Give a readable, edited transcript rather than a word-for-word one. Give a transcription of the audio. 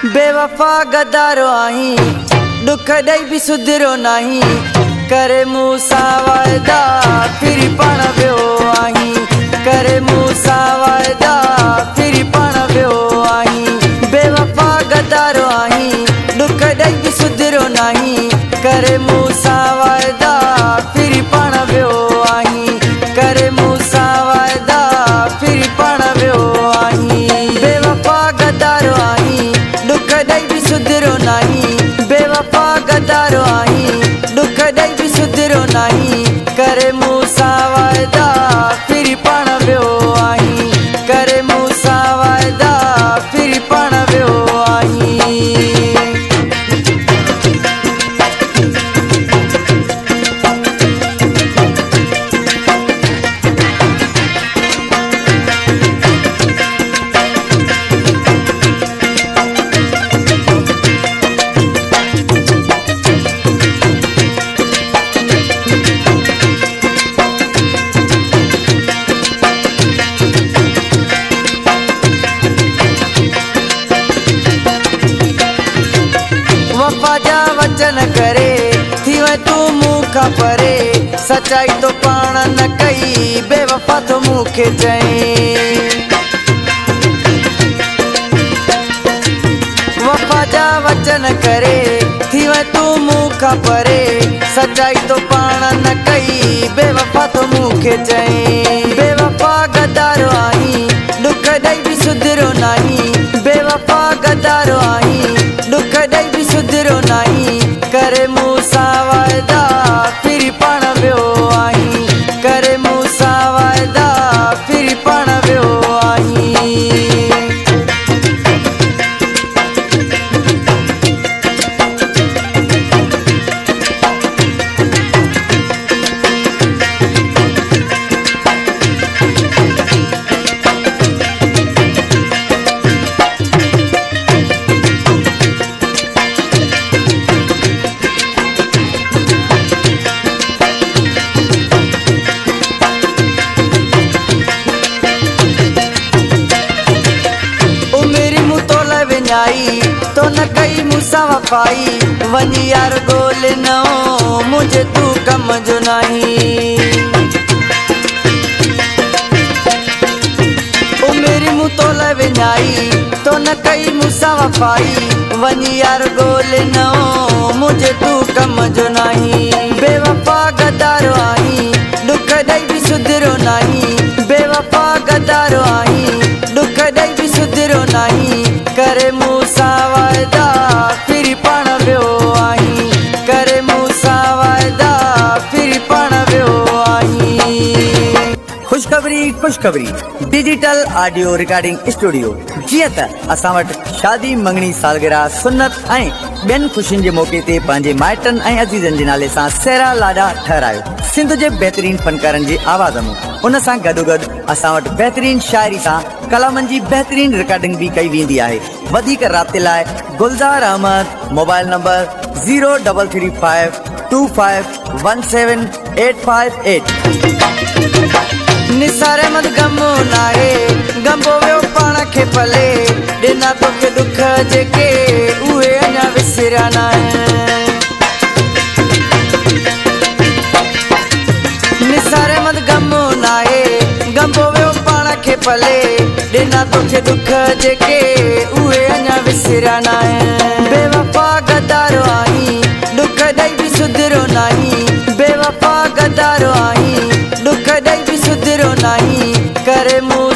बेवफा गदारो आहीं, दुख ॾेई बि सुधरो नहीं, करे मूंसां वाइदा फिर पाण वियो आहीं, करे मूंसां वाइदा फिर पाण वियो आहीं। बेवफा गदारो आहीं, दुख ॾेई बि सुधरो नहीं, करे मूंसां वाइदा फिर पाण वियो आहीं, करे मूंसां वाइदा फिर पाण वियो आहीं। बेवफा गदारो आहीं, दुख ॾेई बि सुधरो नहीं, बेवफा गदारो आहीं, दुख ॾेई बि सुधरो नहीं, करे मूंसां वाइदा फिर पाण वियो आहीं, करे मूंसां वाइदा फिर पाण वियो आहीं। वफा जा वचन करे थी वई तू मूंखां परे, सच्चाई तो पाण न कई बेवफा तो मूंखे चई। वफा जा वचन करे थी वई तू मूंखां परे, सच्चाई तो पाण न कई बेवफा तो मूंखे चई। बेवफा गदारो आहीं, दुख ॾेई बि सुधरो नहीं, बेवफा गदारो आहीं, दुख ॾेई बि सुधरो नहीं, करे मूंसां वाइदा फिर पाण वियो आहीं, करे मूंसां वाइदा फिर पाण वियो आहीं। तो न कई मूंसां वफाई, वञी यार ॻोल्ह नओं मुझे तू कम जो नहीं। ओ मेरी मुँह तोले विञाई, तो न कई मूंसां वफाई, वञी यार ॻोल्ह नओं मुझे तू कम जो नहीं। बेवफा गदारो आहीं, दुख ॾेई बि सुधरो नहीं, बेवफा गदारो आहीं, दुख ॾेई बि सुधरो नहीं, करे मूंसां वाइदा फिर पाण वियो आहीं, करे मूंसां वाइदा फिर पाण वियो आहीं। खुशखबरी डिजिटल ऑडियो रिकॉर्डिंग स्टूडियो। जीअं त असां वटि शादी, मंगणी, सालगिरह, सुन्नत ऐं ॿियनि ख़ुशियुनि जे मौके ते पंहिंजे माइटनि ऐं अज़ीज़नि जे नाले सां सेरा लाॾा ठहरायो सिंध जे बहितरीन फनकारनि जी आवाज़ में। उन सां गॾोगॾु असां वटि बहितरीन शाइरी सां कलामनि जी बहितरीन रिकॉर्डिंग भी कई वेंदी आहे। वधीक राब्ते लाइ गुलज़ार अहमद, मोबाइल नंबर 0335 25 17858। निसार अहमद गमो नाहे, गंबो वियो पाण खे पले, ॾिना तोखे दुख जेके उहे अञा विसरिया न आहिनि। निसार अहमद गमो नाहे, गंबो वियो पाण खे पले, ॾिना तोखे दुख जेके उहे अञा विसरिया न आहिनि। बेवफा गदारो आहीं, दुख ॾेई बि सुधरो नहीं, बेवफा गदारो आहीं, दुख ॾेई बि सुधरो नहीं, करे मूं